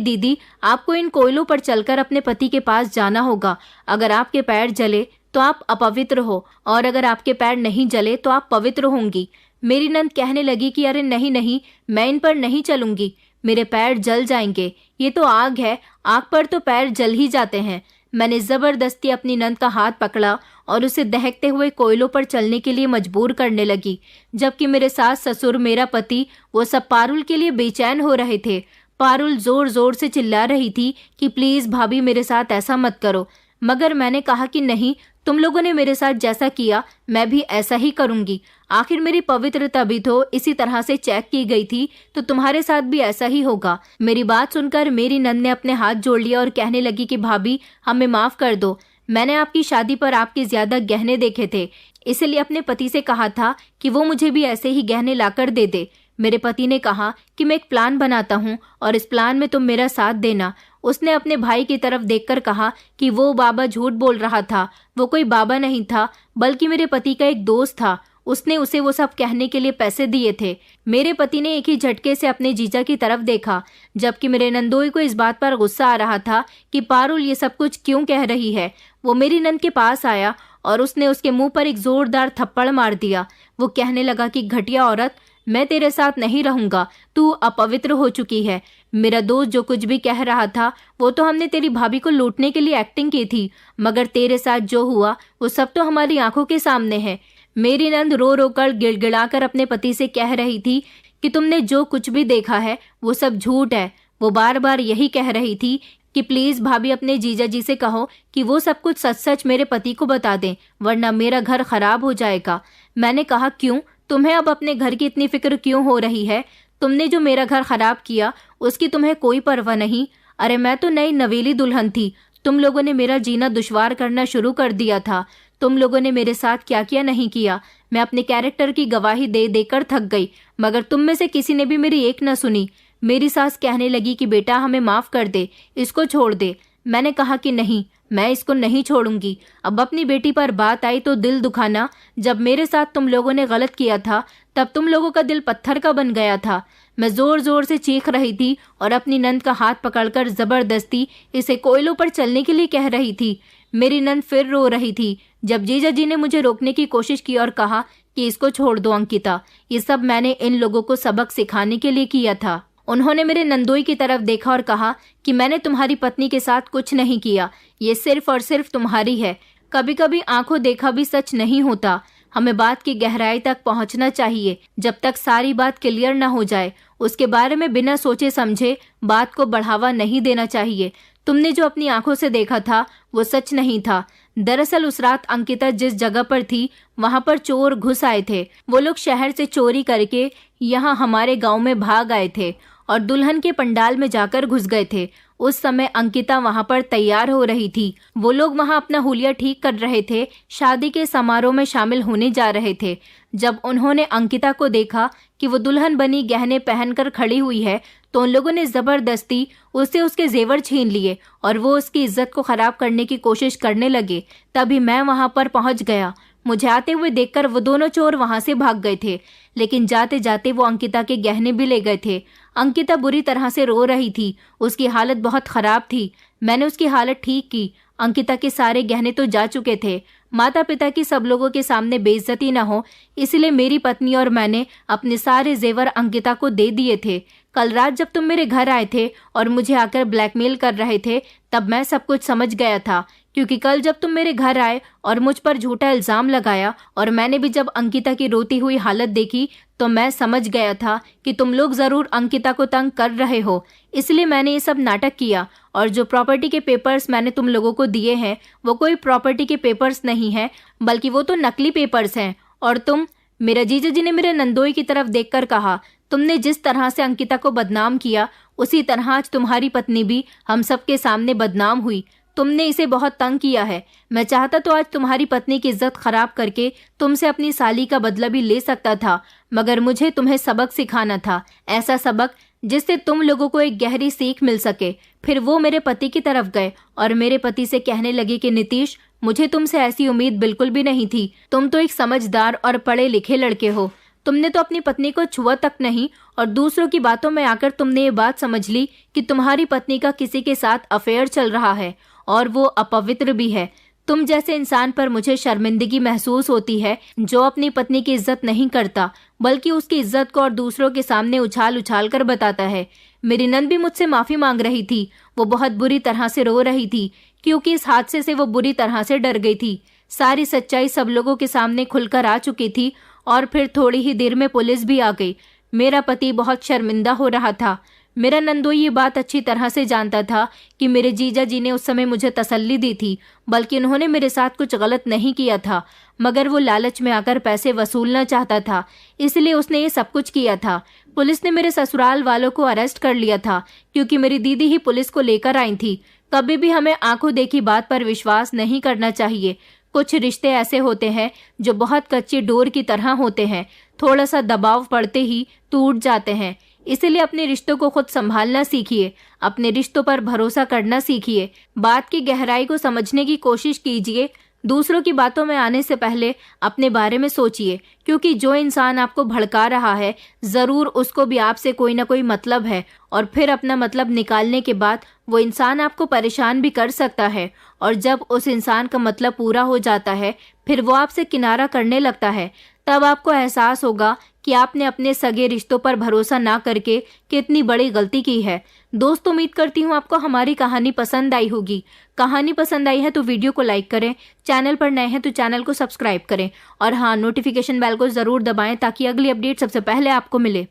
दीदी, आपको इन कोयलों पर चलकर अपने पति के पास जाना होगा। अगर आपके पैर जले तो आप अपवित्र हो, और अगर आपके पैर नहीं जले तो आप पवित्र होंगी। मेरी नंद कहने लगी कि अरे नहीं नहीं, मैं इन पर नहीं चलूंगी, मेरे पैर जल जाएंगे, ये तो आग है, आग पर तो पैर जल ही जाते हैं। मैंने जबरदस्ती अपनी नंद का हाथ पकड़ा और उसे दहकते हुए कोयलों पर चलने के लिए मजबूर करने लगी, जबकि मेरे सास ससुर, मेरा पति, वो सब पारुल के लिए बेचैन हो रहे थे। पारुल जोर जोर से चिल्ला रही थी कि प्लीज भाभी, मेरे साथ ऐसा मत करो, मगर मैंने कहा कि नहीं, तुम लोगों ने मेरे साथ जैसा किया मैं भी ऐसा ही करूंगी। आखिर मेरी पवित्रता भी तो इसी तरह से चेक की गई थी, तो तुम्हारे साथ भी ऐसा ही होगा। मेरी बात सुनकर मेरी नंद ने अपने हाथ जोड़ लिया और कहने लगी कि भाभी, हमें माफ कर दो, मैंने आपकी शादी पर आपके ज्यादा गहने देखे थे, इसलिए अपने पति से कहा था कि वो मुझे भी ऐसे ही गहने लाकर दे दे। मेरे पति ने कहा कि मैं एक प्लान बनाता हूँ और इस प्लान में तुम मेरा साथ देना। उसने अपने भाई की तरफ देखकर कहा कि वो बाबा झूठ बोल रहा था, वो कोई बाबा नहीं था बल्कि मेरे पति का एक दोस्त था, उसने उसे वो सब कहने के लिए पैसे दिए थे। मेरे पति ने एक ही झटके से अपने जीजा की तरफ देखा, जबकि मेरे नंदोई को इस बात पर गुस्सा आ रहा था कि पारुल ये सब कुछ क्यों कह रही है। वो मेरी नंद के पास आया और उसने उसके मुंह पर एक जोरदार थप्पड़ मार दिया। वो कहने लगा कि घटिया औरत, मैं तेरे साथ नहीं रहूंगा, तू अपवित्र हो चुकी है। मेरा दोस्त जो कुछ भी कह रहा था वो तो हमने तेरी भाभी को लूटने के लिए एक्टिंग की थी, मगर तेरे साथ जो हुआ वो सब तो हमारी आंखों के सामने है। मेरी नंद रो रो कर गिड़गिड़ाकर अपने पति से कह रही थी कि तुमने जो कुछ भी देखा है वो सब झूठ है। वो बार बार यही कह रही थी कि प्लीज भाभी, अपने जीजा जी से कहो कि वो सब कुछ सच सच मेरे पति को बता दें, वरना मेरा घर खराब हो जाएगा। मैंने कहा, क्यों, तुम्हें अब अपने घर की इतनी फिक्र क्यों हो रही है? तुमने जो मेरा घर खराब किया उसकी तुम्हें कोई परवाह नहीं। अरे मैं तो नई नवेली दुल्हन थी, तुम लोगों ने मेरा जीना दुश्वार करना शुरू कर दिया था। तुम लोगों ने मेरे साथ क्या क्या नहीं किया, मैं अपने कैरेक्टर की गवाही दे देकर थक गई, मगर तुम में से किसी ने भी मेरी एक न सुनी। मेरी सास कहने लगी कि बेटा हमें माफ कर दे, इसको छोड़ दे। मैंने कहा कि नहीं, मैं इसको नहीं छोड़ूंगी। अब अपनी बेटी पर बात आई तो दिल दुखाना, जब मेरे साथ तुम लोगों ने गलत किया था तब तुम लोगों का दिल पत्थर का बन गया था। मैं जोर जोर से चीख रही थी और अपनी नंद का हाथ पकड़कर जबरदस्ती इसे कोयलों पर चलने के लिए कह रही थी। मेरी नंद फिर रो रही थी जब जीजा जी ने मुझे रोकने की कोशिश की और कहा कि इसको छोड़ दो अंकिता, ये सब मैंने इन लोगों को सबक सिखाने के लिए किया था। उन्होंने मेरे नंदोई की तरफ देखा और कहा कि मैंने तुम्हारी पत्नी के साथ कुछ नहीं किया, ये सिर्फ और सिर्फ तुम्हारी है। कभी कभी आंखों देखा भी सच नहीं होता। हमें बात की गहराई तक पहुंचना चाहिए। जब तक सारी बात क्लियर न हो जाए उसके बारे में बिना सोचे समझे बात को बढ़ावा नहीं देना चाहिए। तुमने जो अपनी आंखों से देखा था वो सच नहीं था। दरअसल उस रात अंकिता जिस जगह पर थी वहां पर चोर घुस आए थे। वो लोग शहर से चोरी करके यहाँ हमारे गांव में भाग आए थे और दुल्हन के पंडाल में जाकर घुस गए थे। उस समय अंकिता वहां पर तैयार हो रही थी। वो लोग वहां अपना हुलिया ठीक कर रहे थे, शादी के समारोह में शामिल होने जा रहे थे। जब उन्होंने अंकिता को देखा कि वो दुल्हन बनी गहने पहनकर खड़ी हुई है तो उन लोगों ने जबरदस्ती उससे उसके जेवर छीन लिए और वो उसकी इज्जत को खराब करने की कोशिश करने लगे। तभी मैं वहां पर पहुंच गया। मुझे आते हुए देखकर वो दोनों चोर वहां से भाग गए थे, लेकिन जाते जाते वो अंकिता के गहने भी ले गए थे। अंकिता बुरी तरह से रो रही थी, उसकी हालत बहुत खराब थी। मैंने उसकी हालत ठीक की। अंकिता के सारे गहने तो जा चुके थे। माता पिता की सब लोगों के सामने बेइज्जती न हो, इसलिए मेरी पत्नी और मैंने अपने सारे जेवर अंकिता को दे दिए थे। कल रात जब तुम मेरे घर आए थे और मुझे आकर ब्लैकमेल कर रहे थे, तब मैं सब कुछ समझ गया था, क्योंकि कल जब तुम मेरे घर आए और मुझ पर झूठा इल्जाम लगाया और मैंने भी जब अंकिता की रोती हुई हालत देखी, तो मैं समझ गया था कि तुम लोग जरूर अंकिता को तंग कर रहे हो। इसलिए मैंने ये सब नाटक किया। और जो प्रॉपर्टी के पेपर्स मैंने तुम लोगों को दिए हैं, वो कोई प्रॉपर्टी के पेपर्स नहीं है, बल्कि वो तो नकली पेपर्स हैं। और तुम, मेरा जीजा जी ने मेरे नंदोई की तरफ देखकर कहा, तुमने जिस तरह से अंकिता को बदनाम किया, उसी तरह आज तुम्हारी पत्नी भी हम सबके सामने बदनाम हुई। तुमने इसे बहुत तंग किया है। मैं चाहता तो आज तुम्हारी पत्नी की इज्जत खराब करके तुमसे अपनी साली का बदला भी ले सकता था, मगर मुझे तुम्हें सबक सिखाना था, ऐसा सबक जिससे तुम लोगों को एक गहरी सीख मिल सके। फिर वो मेरे पति की तरफ गए और मेरे पति से कहने लगे कि नीतीश, मुझे तुमसे ऐसी उम्मीद बिल्कुल भी नहीं थी। तुम तो एक समझदार और पढ़े लिखे लड़के हो। तुमने तो अपनी पत्नी को छुआ तक नहीं, और दूसरों की बातों में आकर तुमने ये बात समझ ली कि तुम्हारी पत्नी का किसी के साथ अफेयर चल रहा है और वो अपवित्र भी है। तुम जैसे इंसान पर मुझे शर्मिंदगी महसूस होती है, जो अपनी पत्नी की इज्जत नहीं करता, बल्कि उसकी इज्जत को और दूसरों के सामने उछाल उछाल कर बताता है। मेरी नंद भी मुझसे माफी मांग रही थी। वो बहुत बुरी तरह से रो रही थी, क्योंकि इस हादसे से वो बुरी तरह से डर गई थी। सारी सच्चाई सब लोगों के सामने खुलकर आ चुकी थी और फिर थोड़ी ही देर में पुलिस भी आ गई। मेरा पति बहुत शर्मिंदा हो रहा था। मेरा नंदोई ये बात अच्छी तरह से जानता था कि मेरे जीजा जी ने उस समय मुझे तसल्ली दी थी, बल्कि उन्होंने मेरे साथ कुछ गलत नहीं किया था, मगर वो लालच में आकर पैसे वसूलना चाहता था, इसलिए उसने ये सब कुछ किया था। पुलिस ने मेरे ससुराल वालों को अरेस्ट कर लिया था, क्योंकि मेरी दीदी ही पुलिस को लेकर आई थी। कभी भी हमें आंखों देखी बात पर विश्वास नहीं करना चाहिए। कुछ रिश्ते ऐसे होते हैं जो बहुत कच्ची डोर की तरह होते हैं, थोड़ा सा दबाव पड़ते ही टूट जाते हैं। इसलिए अपने रिश्तों को खुद संभालना सीखिए, अपने रिश्तों पर भरोसा करना सीखिए, बात की गहराई को समझने की कोशिश कीजिए। दूसरों की बातों में आने से पहले अपने बारे में सोचिए, क्योंकि जो इंसान आपको भड़का रहा है, जरूर उसको भी आपसे कोई ना कोई मतलब है, और फिर अपना मतलब निकालने के बाद वो इंसान आपको परेशान भी कर सकता है। और जब उस इंसान का मतलब पूरा हो जाता है, फिर वो आपसे किनारा करने लगता है, तब आपको एहसास होगा कि आपने अपने सगे रिश्तों पर भरोसा ना करके कितनी बड़ी गलती की है। दोस्तों, उम्मीद करती हूँ आपको हमारी कहानी पसंद आई होगी। कहानी पसंद आई है तो वीडियो को लाइक करें, चैनल पर नए हैं तो चैनल को सब्सक्राइब करें, और हाँ, नोटिफिकेशन बेल को जरूर दबाएं ताकि अगली अपडेट सबसे पहले आपको मिले।